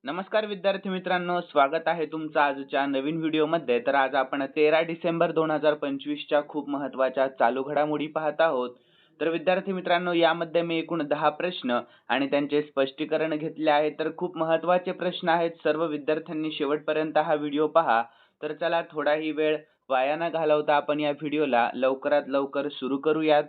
नमस्कार विद्यार्थी मित्रांनो, स्वागत आहे तुमचं आजच्या नवीन व्हिडिओमध्ये. तर आज आपण 13 डिसेंबर 2025च्या खूप महत्त्वाच्या चालू घडामोडी पाहत आहोत. तर विद्यार्थी मित्रांनो, यामध्ये मी एकूण 10 प्रश्न आणि त्यांचे स्पष्टीकरण घेतले आहे. तर खूप महत्त्वाचे प्रश्न आहेत. सर्व विद्यार्थ्यांनी शेवटपर्यंत हा व्हिडिओ पहा. तर चला, थोडाही वेळ वाया न घालवता आपण या व्हिडिओला लवकरात लवकर सुरू करूयात.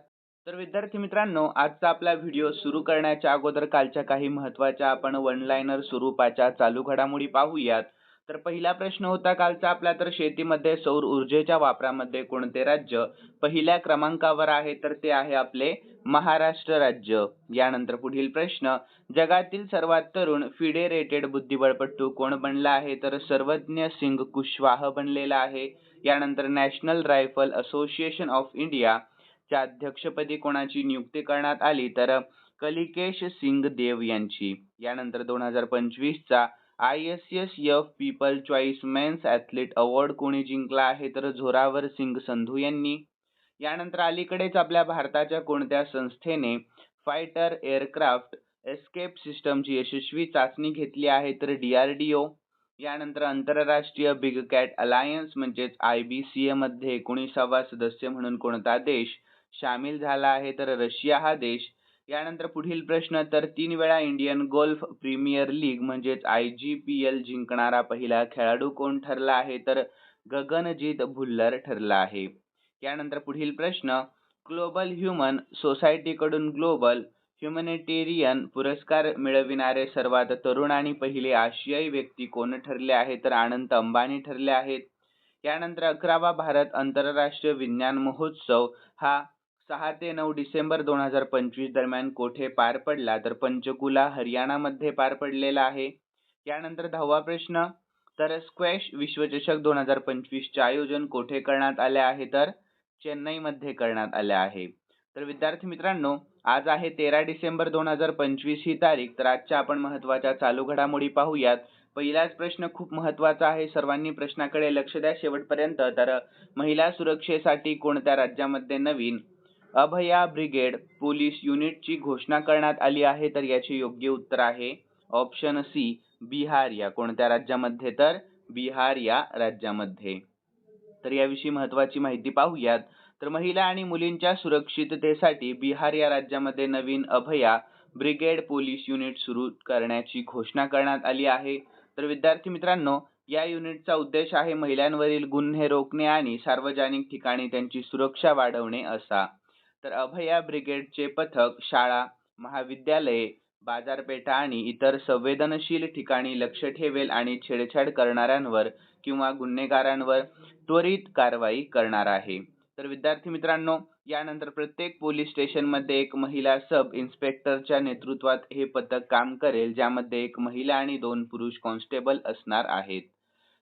तर विद्यार्थी मित्रांनो, आजचा आपला व्हिडिओ सुरू करण्याच्या अगोदर कालच्या काही महत्त्वाच्या आपण वन लाइनर स्वरूपाच्या चालू घडामोडी पाहूयात. तर पहिला प्रश्न होता कालचा आपला, तर शेतीमध्ये सौर ऊर्जेच्या वापरामध्ये कोणते राज्य पहिल्या क्रमांकावर आहे? तर ते आहे आपले महाराष्ट्र राज्य. यानंतर पुढील प्रश्न, जगातील सर्वात तरुण फेडरेटेड बुद्धिबळपटू कोण बनला आहे? तर सर्वज्ञ सिंग कुशवाह बनलेला आहे. यानंतर national rifle association of India च्या अध्यक्षपदी कोणाची नियुक्ती करण्यात आली? तर कलिकेश सिंग देव यांची. यानंतर 2025 चा ISSF people choice men's athlete award कोणी जिंकला आहे? तर झोरावर सिंग संधू यांनी. यानंतर अलीकडेच आपल्या भारताच्या कोणत्या संस्थेने फायटर एअरक्राफ्ट एस्केप सिस्टमची यशस्वी चाचणी घेतली आहे? तर DRDO. यानंतर आंतरराष्ट्रीय बिग कॅट अलायन्स म्हणजेच IBCA मध्ये 19वा सदस्य म्हणून कोणता देश शामिल झाला आहे? तर रशिया हा देश. यानंतर पुढील प्रश्न, तर 3 वेळा इंडियन गोल्फ प्रीमियर लीग म्हणजेच IGPL जिंकणारा पहिला खेळाडू कोण ठरला आहे? तर गगनजीत भुल्लर ठरला आहे. यानंतर पुढील प्रश्न, ग्लोबल ह्युमन सोसायटीकडून ग्लोबल ह्युमॅनिटेरियन पुरस्कार मिळविणारे सर्वात तरुण आणि पहिले आशियाई व्यक्ती कोण ठरले आहे? तर अनंत अंबानी ठरले आहेत. यानंतर 11वा भारत आंतरराष्ट्रीय विज्ञान महोत्सव हा 6 ते 9 डिसेंबर 2025 दरम्यान कोठे पार पडला? तर पंचकुला हरियाणामध्ये पार पडलेला आहे. यानंतर 10वा प्रश्न, तर स्क्वॅश विश्वचषक 2025 चे आयोजन कोठे करण्यात आले आहे? तर चेन्नईमध्ये करण्यात आले आहे. तर विद्यार्थी मित्रांनो, आज आहे 13 डिसेंबर 2025 ही तारीख. तर आजच्या आपण महत्त्वाच्या चालू घडामोडी पाहूयात. पहिलाच प्रश्न खूप महत्त्वाचा आहे, सर्वांनी प्रश्नाकडे लक्ष द्या शेवटपर्यंत. तर महिला सुरक्षेसाठी कोणत्या राज्यामध्ये नवीन अभया ब्रिगेड पोलीस युनिटची घोषणा करण्यात आली आहे? तर याचे योग्य उत्तर आहे ऑप्शन सी, बिहार. या कोणत्या राज्यामध्ये? तर बिहार या राज्यामध्ये. तर याविषयी महत्त्वाची माहिती पाहूयात. तर महिला आणि मुलींच्या सुरक्षिततेसाठी बिहार या राज्यामध्ये नवीन अभया ब्रिगेड पोलीस युनिट सुरू करण्याची घोषणा करण्यात आली आहे. तर विद्यार्थी मित्रांनो, या युनिटचा उद्देश आहे महिलांवरील गुन्हे रोखणे आणि सार्वजनिक ठिकाणी त्यांची सुरक्षा वाढवणे असा. तर अभया ब्रिगेडचे पथक शाळा, महाविद्यालये, बाजारपेठा आणि इतर संवेदनशील ठिकाणी लक्ष ठेवेल आणि छेडछाड करणाऱ्यांवर किंवा गुन्हेगारांवर त्वरित कारवाई करणार आहे. तर विद्यार्थी मित्रांनो, यानंतर प्रत्येक पोलीस स्टेशनमध्ये एक महिला सब इन्स्पेक्टरच्या नेतृत्वात हे पथक काम करेल, ज्यामध्ये एक महिला आणि 2 पुरुष कॉन्स्टेबल असणार आहेत.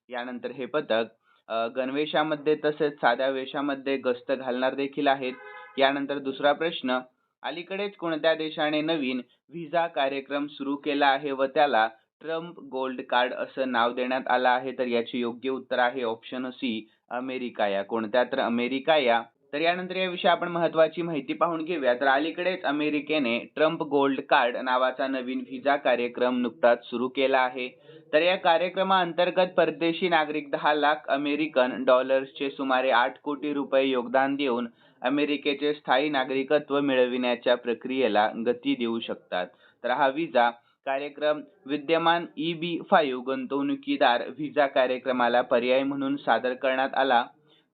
यानंतर हे पथक गणवेशामध्ये तसेच साध्या वेशामध्ये गस्त घालणार देखील आहेत. यानंतर दुसरा प्रश्न, अलीकडेच कोणत्या देशाने नवीन व्हिसा कार्यक्रम सुरू केला आहे व त्याला ट्रम्प गोल्ड कार्ड असं नाव देण्यात आलं आहे? तर याचे योग्य उत्तर आहे ऑप्शन सी, अमेरिका. या कोणत्या? तर अमेरिका या. तर यानंतर याविषयी आपण महत्त्वाची माहिती पाहून घेऊया. तर अलीकडेच अमेरिकेने ट्रम्प गोल्ड कार्ड नावाचा नवीन व्हिसा कार्यक्रम नुकताच सुरू केला आहे. तर या कार्यक्रमाअंतर्गत परदेशी नागरिक 10 लाख अमेरिकन डॉलर्सचे सुमारे 8 कोटी रुपये योगदान देऊन अमेरिकेचे स्थायी नागरिकत्व मिळविण्याच्या प्रक्रियेला गती देऊ शकतात. तर हा व्हिसा कार्यक्रम विद्यमान EB-5 गुंतवणुकीदार व्हिसा कार्यक्रमाला पर्याय म्हणून सादर करण्यात आला.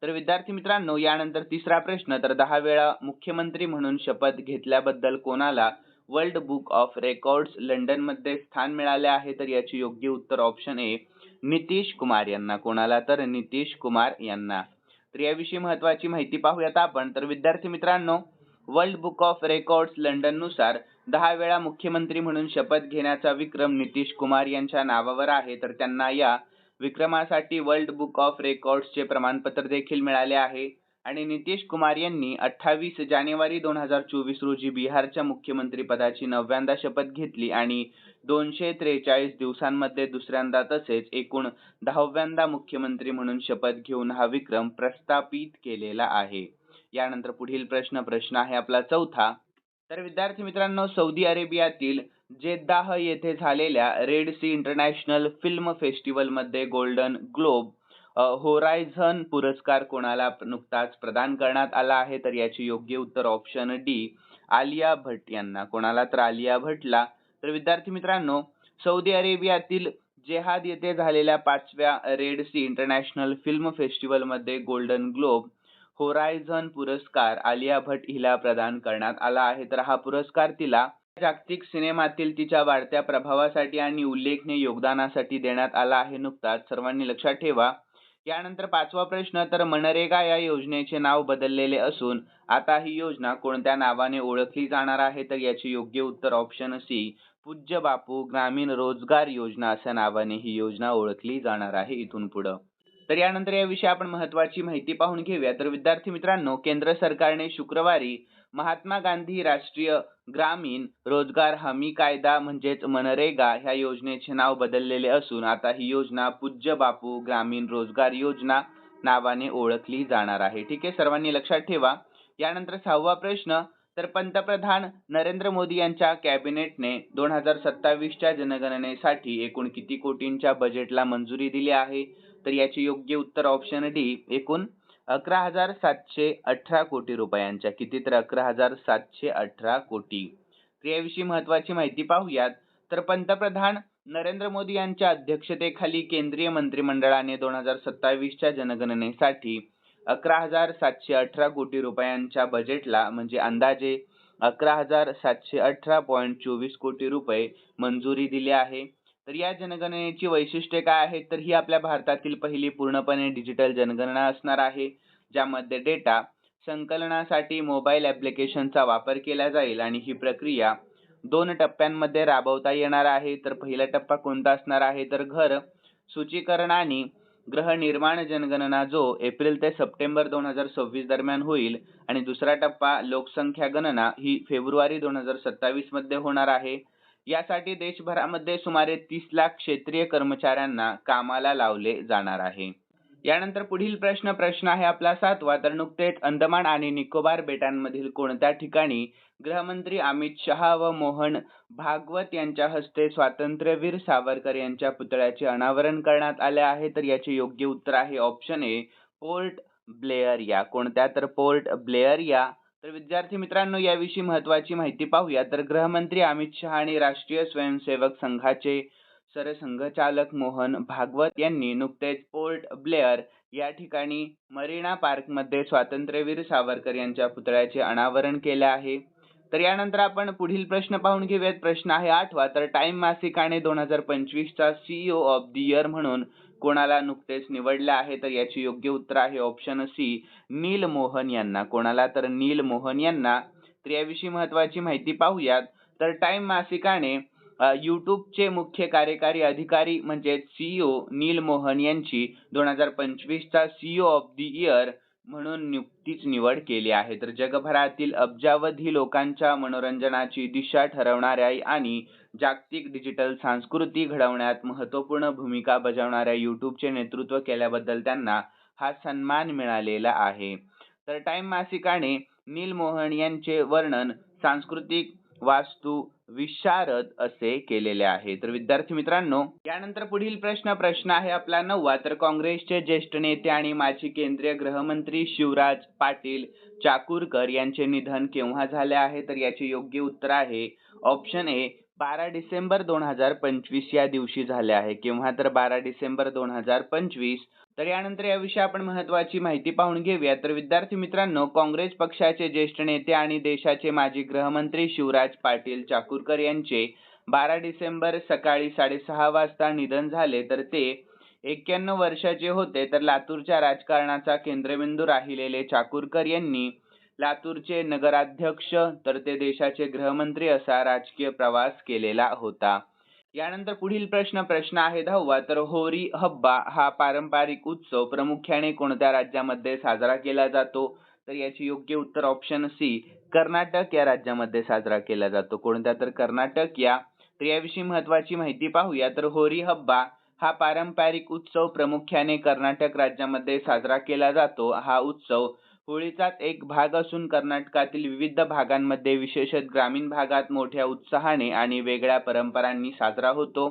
तर विद्यार्थी मित्रांनो, यानंतर तिसरा प्रश्न, तर 10 वेळा मुख्यमंत्री म्हणून शपथ घेतल्याबद्दल कोणाला वर्ल्ड बुक ऑफ रेकॉर्ड्स लंडनमध्ये स्थान मिळाले आहे? तर याचे योग्य उत्तर ऑप्शन ए, नितीश कुमार यांना. कोणाला? तर नितीश कुमार यांना. तर याविषयी महत्त्वाची माहिती पाहूयात आपण. तर विद्यार्थी मित्रांनो, world book of records London नुसार 10 वेळा मुख्यमंत्री म्हणून शपथ घेण्याचा विक्रम नितीश कुमार यांच्या नावावर आहे. तर त्यांना या विक्रमासाठी वर्ल्ड बुक ऑफ रेकॉर्ड्सचे प्रमाणपत्र देखील मिळाले आहे. आणि नितीश कुमार यांनी 28 जानेवारी 2024 रोजी बिहारच्या मुख्यमंत्री पदाची 9व्यांदा शपथ घेतली आणि 243 दिवसांमध्ये दुसऱ्यांदा तसेच एकूण 10व्यांदा मुख्यमंत्री म्हणून शपथ घेऊन हा विक्रम प्रस्थापित केलेला आहे. यानंतर पुढील प्रश्न आहे आपला चौथा. तर विद्यार्थी मित्रांनो, सौदी अरेबियातील जेद्दाह येथे झालेल्या रेड सी इंटरनॅशनल फिल्म फेस्टिवलमध्ये गोल्डन ग्लोब होरायझन पुरस्कार कोणाला नुकताच प्रदान करण्यात आला आहे? तर याचे योग्य उत्तर ऑप्शन डी, आलिया भट्ट यांना. कोणाला? तर आलिया भट्टला. तर विद्यार्थी मित्रांनो, सौदी अरेबियातील जेहाद येथे झालेल्या 5व्या रेड सी इंटरनॅशनल फिल्म फेस्टिवलमध्ये गोल्डन ग्लोब होरायझन पुरस्कार आलिया भट्ट हिला प्रदान करण्यात आला आहे. तर हा पुरस्कार तिला जागतिक सिनेमातील तिच्या वाढत्या प्रभावासाठी आणि उल्लेखनीय योगदानासाठी देण्यात आला आहे नुकताच. सर्वांनी लक्षात ठेवा. यानंतर 5वा प्रश्न, तर मनरेगा या योजनेचे नाव बदललेले असून आता ही योजना कोणत्या नावाने ओळखली जाणार आहे? तर याचे योग्य उत्तर ऑप्शन सी, पूज्य बापू ग्रामीण रोजगार योजना अशा नावाने ही योजना ओळखली जाणार आहे इथून पुढं. तर यानंतर याविषयी आपण महत्त्वाची माहिती पाहून घेऊया. तर विद्यार्थी मित्रांनो, केंद्र सरकारने शुक्रवारी महात्मा गांधी राष्ट्रीय ग्रामीण रोजगार हमी कायदा म्हणजेच मनरेगा ह्या योजनेचे नाव बदललेले असून आता ही योजना पूज्य बापू ग्रामीण रोजगार योजना नावाने ओळखली जाणार आहे. ठीक आहे, सर्वांनी लक्षात ठेवा. यानंतर 6वा प्रश्न, तर पंतप्रधान नरेंद्र मोदी यांच्या कॅबिनेटने 2027च्या जनगणनेसाठी एकूण किती कोटींच्या बजेटला मंजुरी दिली आहे? तर याचे योग्य उत्तर ऑप्शन डी, एकूण 11,718 कोटी रुपयांच्या. किती? तर 11,718 कोटी. तर याविषयी महत्त्वाची माहिती पाहूयात. तर पंतप्रधान नरेंद्र मोदी यांच्या अध्यक्षतेखाली केंद्रीय मंत्रिमंडळाने 2027च्या जनगणनेसाठी 11,718 कोटी रुपयांच्या बजेटला म्हणजे अंदाजे 11,718.24 कोटी रुपये मंजुरी दिली आहे. तर या जनगणनेची वैशिष्ट्ये काय आहेत? तर ही आपल्या भारतातील पहिली पूर्णपणे डिजिटल जनगणना असणार आहे, ज्यामध्ये डेटा संकलनासाठी मोबाईल ॲप्लिकेशनचा वापर केला जाईल आणि ही प्रक्रिया 2 टप्प्यांमध्ये राबवता येणार आहे. तर पहिला टप्पा कोणता असणार आहे? तर घर सूचीकरण आणि गृहनिर्माण जनगणना, जो एप्रिल ते सप्टेंबर 2026 दरम्यान होईल, आणि दुसरा टप्पा लोकसंख्या गणना ही फेब्रुवारी 2027 मध्ये होणार आहे. यासाठी देशभरामध्ये सुमारे 30 लाख क्षेत्रीय कर्मचाऱ्यांना कामाला लावले जाणार आहे. यानंतर पुढील प्रश्न आहे आपला 7वा. तर नुकतेच अंदमान आणि निकोबार बेटांमधील कोणत्या ठिकाणी गृहमंत्री अमित शहा व मोहन भागवत यांच्या हस्ते स्वातंत्र्यवीर सावरकर यांच्या पुतळ्याचे अनावरण करण्यात आले आहे? तर याचे योग्य उत्तर आहे ऑप्शन ए, पोर्ट ब्लेअर या. कोणत्या? तर पोर्ट ब्लेअर या. तर विद्यार्थी मित्रांनो, याविषयी महत्त्वाची माहिती पाहूया. तर गृहमंत्री अमित शहा आणि राष्ट्रीय स्वयंसेवक संघाचे सरसंघचालक मोहन भागवत यांनी नुकतेच पोर्ट ब्लेअर या ठिकाणी मरीना पार्कमध्ये स्वातंत्र्यवीर सावरकर यांच्या पुतळ्याचे अनावरण केले आहे. तर यानंतर आपण पुढील प्रश्न पाहून घेऊयात. प्रश्न आहे 8वा. तर टाइम मासिकाने 2025चा CEO ऑफ द इयर म्हणून कोणाला नुकतेच निवडले आहे? तर याचे योग्य उत्तर आहे ऑप्शन सी, नील मोहन यांना. कोणाला? तर नील मोहन यांना. तर याविषयी महत्त्वाची माहिती पाहूयात. तर टाइम मासिकाने यूट्यूबचे मुख्य कार्यकारी अधिकारी म्हणजे CEO नील मोहन यांची 2025चा CEO ऑफ द इयर म्हणून नुकतीच निवड केली आहे. तर जगभरातील अब्जावधी लोकांच्या मनोरंजनाची दिशा ठरवणाऱ्या आणि जागतिक डिजिटल संस्कृती घडवण्यात महत्त्वपूर्ण भूमिका बजावणाऱ्या यूट्यूबचे नेतृत्व केल्याबद्दल त्यांना हा सन्मान मिळालेला आहे. तर टाइम मासिकाने नील मोहन यांचे वर्णन सांस्कृतिक वास्तू विशारद असे केलेले आहे. तर विद्यार्थी मित्रांनो, यानंतर पुढील प्रश्न आहे आपला 9वा. तर काँग्रेसचे ज्येष्ठ नेते आणि माजी केंद्रीय गृहमंत्री शिवराज पाटील चाकूरकर यांचे निधन केव्हा झाले आहे? तर याचे योग्य उत्तर आहे ऑप्शन ए, 12 डिसेंबर 2025 या दिवशी झाले आहे. केव्हा? तर 12 डिसेंबर 2025. तर यानंतर याविषयी आपण महत्त्वाची माहिती पाहून घेऊया. तर विद्यार्थी मित्रांनो, काँग्रेस पक्षाचे ज्येष्ठ नेते आणि देशाचे माजी गृहमंत्री शिवराज पाटील चाकूरकर यांचे 12 डिसेंबर सकाळी 6:30 वाजता निधन झाले. तर ते 91 वर्षाचे होते. तर लातूरच्या राजकारणाचा केंद्रबिंदू राहिलेले चाकूरकर यांनी लातूरचे नगराध्यक्ष तर ते देशाचे गृहमंत्री असा राजकीय प्रवास केलेला होता. यानंतर पुढील प्रश्न आहे 10वा. तर होरी हब्बा हा पारंपरिक उत्सव प्रामुख्याने कोणत्या राज्यामध्ये साजरा केला जातो? तर याचे योग्य उत्तर ऑप्शन सी, कर्नाटक या राज्यामध्ये साजरा केला जातो. कोणत्या? तर कर्नाटक या. तर याविषयी महत्त्वाची माहिती पाहूया. तर होरी हब्बा हा पारंपरिक उत्सव प्रामुख्याने कर्नाटक राज्यामध्ये साजरा केला जातो. हा उत्सव होळीचाच एक भाग असून कर्नाटकातील विविध भागांमध्ये विशेषतः ग्रामीण भागात मोठ्या उत्साहाने आणि वेगळ्या परंपरांनी साजरा होतो.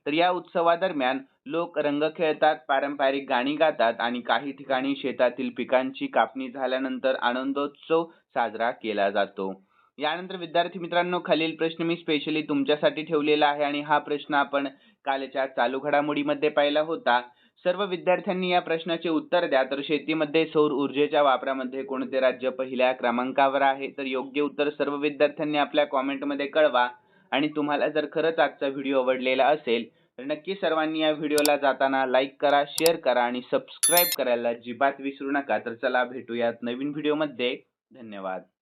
तर या उत्सवादरम्यान लोक रंग खेळतात, पारंपरिक गाणी गातात आणि काही ठिकाणी शेतातील पिकांची कापणी झाल्यानंतर आनंदोत्सव साजरा केला जातो. यानंतर विद्यार्थी मित्रांनो, खालील प्रश्न मी स्पेशली तुमच्यासाठी ठेवलेला आहे आणि हा प्रश्न आपण कालच्या चालू घडामोडीमध्ये पाहिला होता. सर्व विद्यार्थ्यांनी या प्रश्नाचे उत्तर द्या. तर शेतीमध्ये सौर ऊर्जेच्या वापरामध्ये कोणते राज्य पहिल्या क्रमांकावर आहे? तर योग्य उत्तर सर्व विद्यार्थ्यांनी आपल्या कॉमेंटमध्ये कळवा. आणि तुम्हाला जर खरंच आजचा व्हिडिओ आवडलेला असेल तर नक्की सर्वांनी या व्हिडिओला जाताना लाईक करा, शेअर करा आणि सबस्क्राईब करायला अजिबात विसरू नका. तर चला भेटूयात नवीन व्हिडिओमध्ये. धन्यवाद.